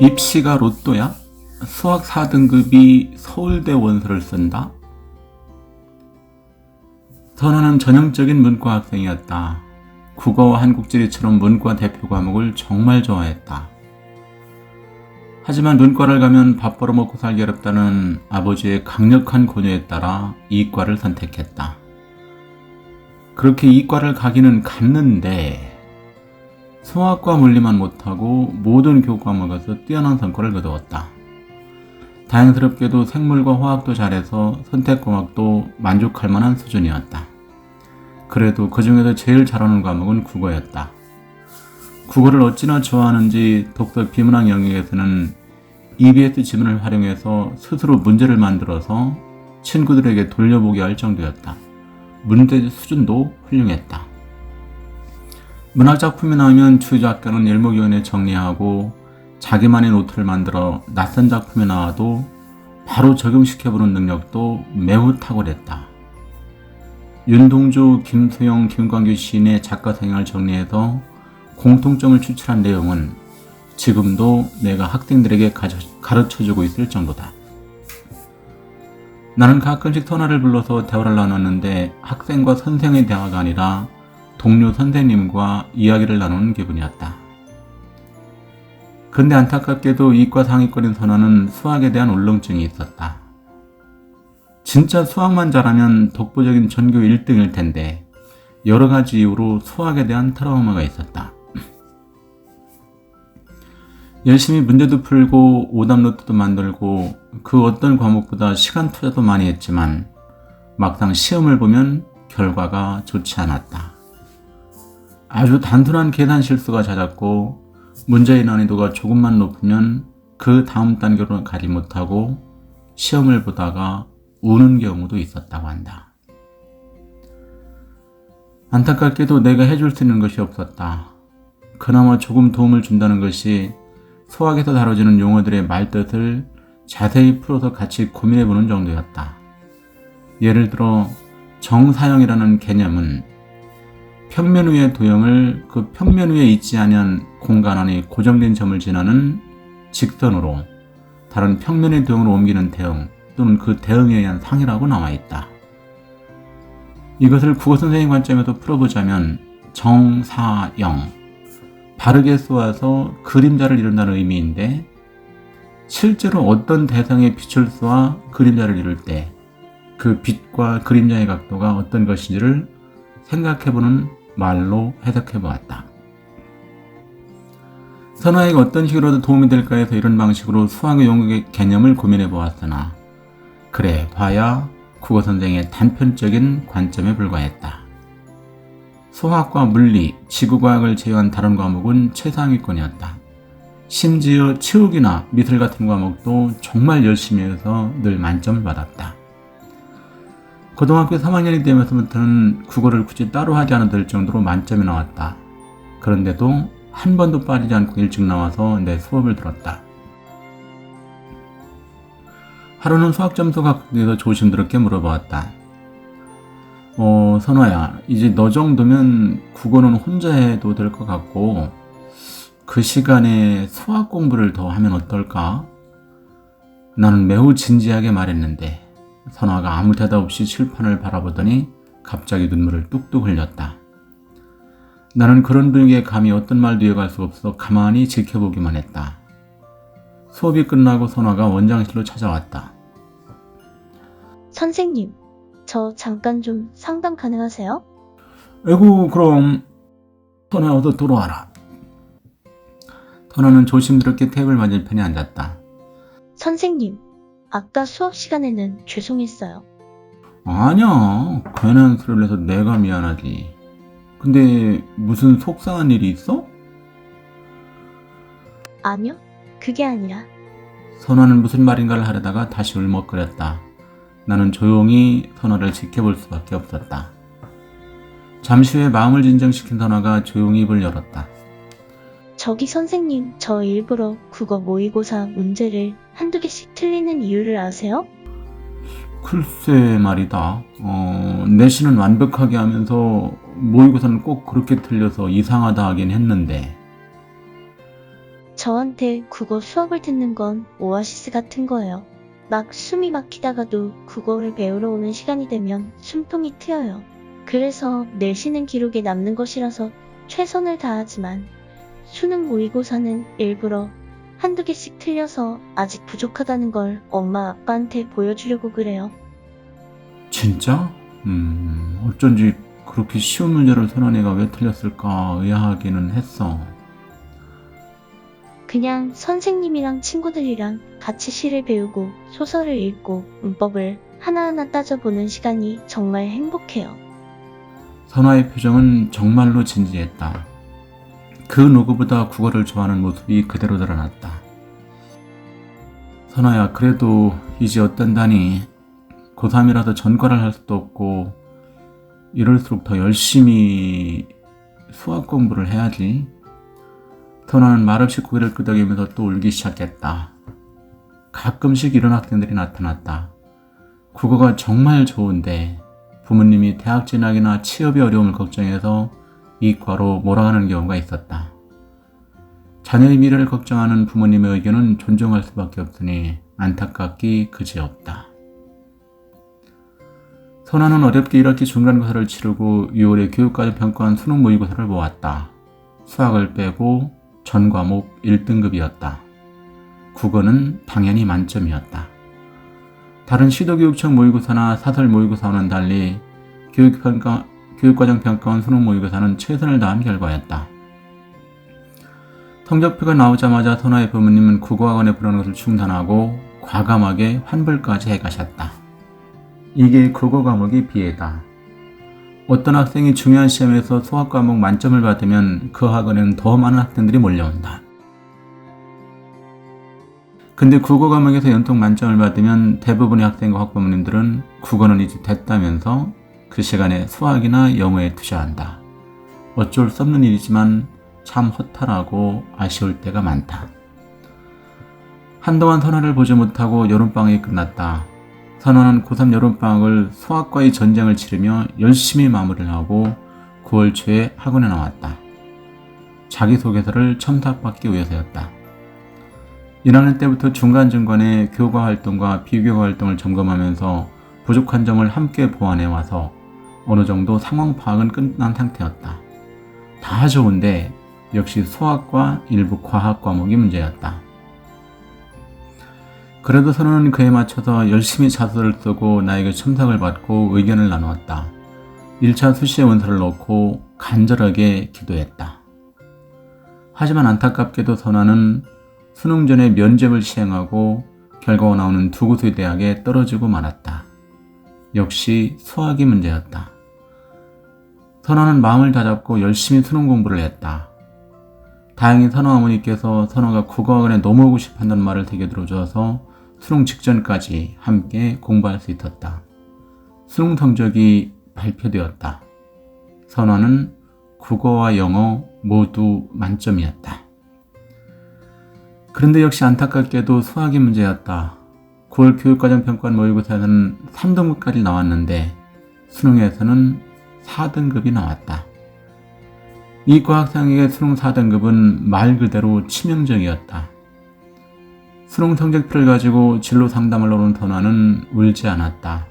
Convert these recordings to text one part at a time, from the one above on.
입시가 로또야? 수학 4등급이 서울대 원서를 쓴다? 선아는 전형적인 문과 학생이었다. 국어와 한국지리처럼 문과 대표 과목을 정말 좋아했다. 하지만 문과를 가면 밥 벌어 먹고 살기 어렵다는 아버지의 강력한 권유에 따라 이과를 선택했다. 그렇게 이과를 가기는 갔는데 수학과 물리만 못하고 모든 교과목에서 뛰어난 성과를 거두었다. 다행스럽게도 생물과 화학도 잘해서 선택 과목도 만족할 만한 수준이었다. 그래도 그 중에서 제일 잘하는 과목은 국어였다. 국어를 어찌나 좋아하는지 독서 비문학 영역에서는 EBS 지문을 활용해서 스스로 문제를 만들어서 친구들에게 돌려보게 할 정도였다. 문제 수준도 훌륭했다. 문학작품이 나오면 주저학교는 일목요연에 정리하고 자기만의 노트를 만들어 낯선 작품이 나와도 바로 적용시켜보는 능력도 매우 탁월했다. 윤동주, 김소영, 김광규 시인의 작가 생활을 정리해서 공통점을 추출한 내용은 지금도 내가 학생들에게 가르쳐주고 있을 정도다. 나는 가끔씩 선아를 불러서 대화를 나눴는데 학생과 선생의 대화가 아니라 동료 선생님과 이야기를 나누는 기분이었다. 그런데 안타깝게도 이과 상위권인 선아는 수학에 대한 울렁증이 있었다. 진짜 수학만 잘하면 독보적인 전교 1등일 텐데 여러 가지 이유로 수학에 대한 트라우마가 있었다. 열심히 문제도 풀고 오답 노트도 만들고 그 어떤 과목보다 시간 투자도 많이 했지만 막상 시험을 보면 결과가 좋지 않았다. 아주 단순한 계산 실수가 잦았고 문제의 난이도가 조금만 높으면 그 다음 단계로 가지 못하고 시험을 보다가 우는 경우도 있었다고 한다. 안타깝게도 내가 해줄 수 있는 것이 없었다. 그나마 조금 도움을 준다는 것이 수학에서 다뤄지는 용어들의 말뜻을 자세히 풀어서 같이 고민해보는 정도였다. 예를 들어 정사형이라는 개념은 평면 위의 도형을 그 평면 위에 있지 않은 공간 안에 고정된 점을 지나는 직선으로 다른 평면의 도형으로 옮기는 대응 또는 그 대응에 의한 상이라고 나와 있다. 이것을 국어 선생님 관점에서 풀어보자면 정사형, 바르게 쏘아서 그림자를 이룬다는 의미인데 실제로 어떤 대상의 빛을 쏘아 그림자를 이룰 때 그 빛과 그림자의 각도가 어떤 것인지를 생각해보는 말로 해석해보았다. 선아에게 어떤 식으로도 도움이 될까 해서 이런 방식으로 수학의 용어의 개념을 고민해보았으나 그래 봐야 국어 선생의 단편적인 관점에 불과했다. 수학과 물리, 지구과학을 제외한 다른 과목은 최상위권이었다. 심지어 체육이나 미술 같은 과목도 정말 열심히 해서 늘 만점을 받았다. 고등학교 3학년이 되면서부터는 국어를 굳이 따로 하지 않아도 될 정도로 만점이 나왔다. 그런데도 한 번도 빠지지 않고 일찍 나와서 내 수업을 들었다. 하루는 수학 점수가 대해서 조심스럽게 물어보았다. 선아야, 이제 너 정도면 국어는 혼자 해도 될 것 같고 그 시간에 수학 공부를 더 하면 어떨까? 나는 매우 진지하게 말했는데 선아가 아무 대답 없이 칠판을 바라보더니 갑자기 눈물을 뚝뚝 흘렸다. 나는 그런 분위기에 감히 어떤 말도 이어갈 수 없어 가만히 지켜보기만 했다. 수업이 끝나고 선아가 원장실로 찾아왔다. 선생님, 저 잠깐 좀 상담 가능하세요? 에구, 그럼 선아 어서 들어와라. 선아는 조심스럽게 테이블 맞은편에 앉았다. 선생님, 아까 수업 시간에는 죄송했어요. 아니야, 괜한 소리를 해서 내가 미안하지. 근데 무슨 속상한 일이 있어? 아니요, 그게 아니라 선아는 무슨 말인가를 하려다가 다시 울먹거렸다. 나는 조용히 선아를 지켜볼 수밖에 없었다. 잠시 후에 마음을 진정시킨 선아가 조용히 입을 열었다. 저기 선생님, 저 일부러 국어 모의고사 문제를 한두 개씩 틀리는 이유를 아세요? 글쎄 말이다. 내신은 완벽하게 하면서 모의고사는 꼭 그렇게 틀려서 이상하다 하긴 했는데 저한테 국어 수업을 듣는 건 오아시스 같은 거예요. 막 숨이 막히다가도 국어를 배우러 오는 시간이 되면 숨통이 트여요. 그래서 내신은 기록에 남는 것이라서 최선을 다하지만 수능 모의고사는 일부러 한두 개씩 틀려서 아직 부족하다는 걸 엄마 아빠한테 보여주려고 그래요. 진짜? 어쩐지 그렇게 쉬운 문제를 선원이가 왜 틀렸을까 의아하기는 했어. 그냥 선생님이랑 친구들이랑 같이 시를 배우고 소설을 읽고 문법을 하나하나 따져보는 시간이 정말 행복해요. 선아의 표정은 정말로 진지했다. 그 누구보다 국어를 좋아하는 모습이 그대로 드러났다. 선아야, 그래도 이제 어떤다니. 고3이라도 전과를 할 수도 없고 이럴수록 더 열심히 수학 공부를 해야지. 선아는 말없이 고개를 끄덕이면서 또 울기 시작했다. 가끔씩 이런 학생들이 나타났다. 국어가 정말 좋은데 부모님이 대학 진학이나 취업의 어려움을 걱정해서 이과로 몰아가는 경우가 있었다. 자녀의 미래를 걱정하는 부모님의 의견은 존중할 수밖에 없으니 안타깝기 그지없다. 선아는 어렵게 1학기 중간고사를 치르고 6월에 교육과정 평가원 수능 모의고사를 보았다. 수학을 빼고 전 과목 1등급이었다. 국어는 당연히 만점이었다. 다른 시도교육청 모의고사나 사설 모의고사와는 달리 교육과정 평가원 수능 모의고사는 최선을 다한 결과였다. 성적표가 나오자마자 선아의 부모님은 국어학원에 보내는 것을 중단하고 과감하게 환불까지 해가셨다. 이게 국어 과목의 비애다. 어떤 학생이 중요한 시험에서 수학 과목 만점을 받으면 그 학원에는 더 많은 학생들이 몰려온다. 근데 국어 과목에서 연속 만점을 받으면 대부분의 학생과 학부모님들은 국어는 이제 됐다면서 그 시간에 수학이나 영어에 투자한다. 어쩔 수 없는 일이지만 참 허탈하고 아쉬울 때가 많다. 한동안 선아를 보지 못하고 여름방학이 끝났다. 선아는 고3 여름방학을 수학과의 전쟁을 치르며 열심히 마무리를 하고 9월 초에 학원에 나왔다. 자기소개서를 첨삭받기 위해서였다. 1학년 때부터 중간중간에 교과 활동과 비교과 활동을 점검하면서 부족한 점을 함께 보완해 와서 어느 정도 상황 파악은 끝난 상태였다. 다 좋은데 역시 수학과 일부 과학 과목이 문제였다. 그래도 선우는 그에 맞춰서 열심히 자소를 쓰고 나에게 첨삭을 받고 의견을 나누었다. 1차 수시에 원서를 넣고 간절하게 기도했다. 하지만 안타깝게도 선아는 수능 전에 면접을 시행하고 결과가 나오는 두 곳의 대학에 떨어지고 말았다. 역시 수학이 문제였다. 선아는 마음을 다잡고 열심히 수능 공부를 했다. 다행히 선아 어머니께서 선아가 국어학원에 넘어오고 싶었다는 말을 되게 들어줘서 수능 직전까지 함께 공부할 수 있었다. 수능 성적이 발표되었다. 선아는 국어와 영어 모두 만점이었다. 그런데 역시 안타깝게도 수학이 문제였다. 9월 교육과정 평가원 모의고사에서는 3등급까지 나왔는데 수능에서는 4등급이 나왔다. 이과 학생에게 수능 4등급은 말 그대로 치명적이었다. 수능 성적표를 가지고 진로 상담을 오는 선아는 울지 않았다.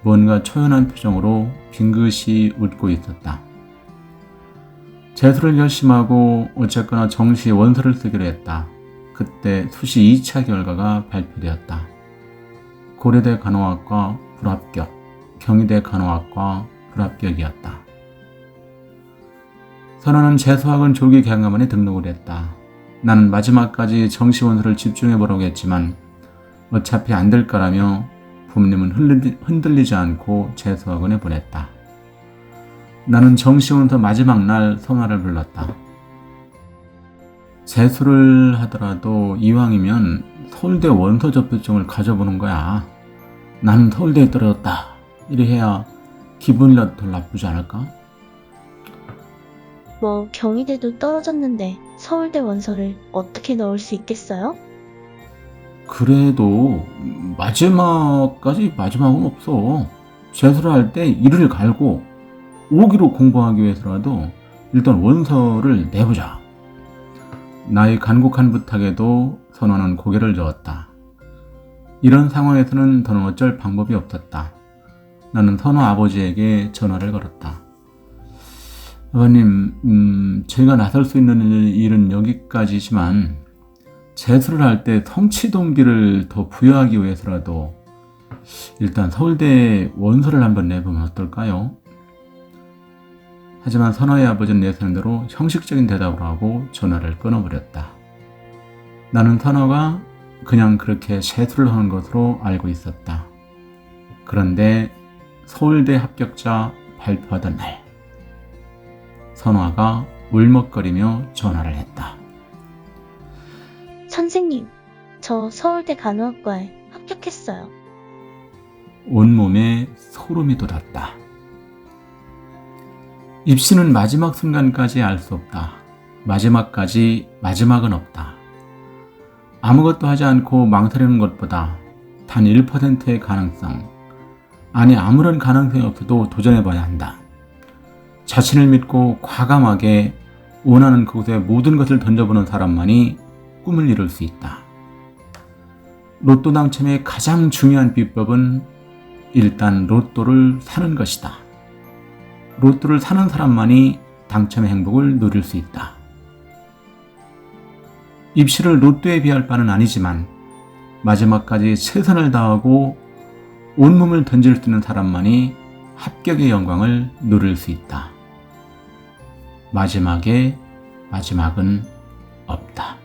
뭔가 초연한 표정으로 빙긋이 웃고 있었다. 재수를 결심하고 어쨌거나 정시 원서를 쓰기로 했다. 그때 수시 2차 결과가 발표되었다. 고려대 간호학과 불합격, 경희대 간호학과 불합격이었다. 선아는 재수학원 조기 개강반에 등록을 했다. 나는 마지막까지 정시 원서를 집중해보려고 했지만 어차피 안 될 거라며 부모님은 흔들리지 않고 재수학원에 보냈다. 나는 정시 원서 마지막 날 선아를 불렀다. 재수를 하더라도 이왕이면 서울대 원서 접수증을 가져보는 거야. 나는 서울대에 떨어졌다. 이래 해야 기분이라도 덜 나쁘지 않을까? 뭐 경희대도 떨어졌는데 서울대 원서를 어떻게 넣을 수 있겠어요? 그래도 마지막은 없어. 재수를 할 때 이를 갈고 5기로 공부하기 위해서라도 일단 원서를 내보자. 나의 간곡한 부탁에도 선호는 고개를 저었다. 이런 상황에서는 더는 어쩔 방법이 없었다. 나는 선호 아버지에게 전화를 걸었다. 아버님, 제가 나설 수 있는 일은 여기까지지만 재수를 할 때 성취 동기를 더 부여하기 위해서라도 일단 서울대에 원서를 한번 내보면 어떨까요? 하지만 선호의 아버지는 예상한 대로 형식적인 대답을 하고 전화를 끊어버렸다. 나는 선호가 그냥 그렇게 재수를 하는 것으로 알고 있었다. 그런데 서울대 합격자 발표하던 날, 선호가 울먹거리며 전화를 했다. 선생님, 저 서울대 간호학과에 합격했어요. 온몸에 소름이 돋았다. 입시는 마지막 순간까지 알 수 없다. 마지막까지 마지막은 없다. 아무것도 하지 않고 망설이는 것보다 단 1%의 가능성, 아니 아무런 가능성이 없어도 도전해봐야 한다. 자신을 믿고 과감하게 원하는 그곳에 모든 것을 던져보는 사람만이 꿈을 이룰 수 있다. 로또 당첨의 가장 중요한 비법은 일단 로또를 사는 것이다. 로또를 사는 사람만이 당첨의 행복을 누릴 수 있다. 입시를 로또에 비할 바는 아니지만 마지막까지 최선을 다하고 온몸을 던질 수 있는 사람만이 합격의 영광을 누릴 수 있다. 마지막에 마지막은 없다.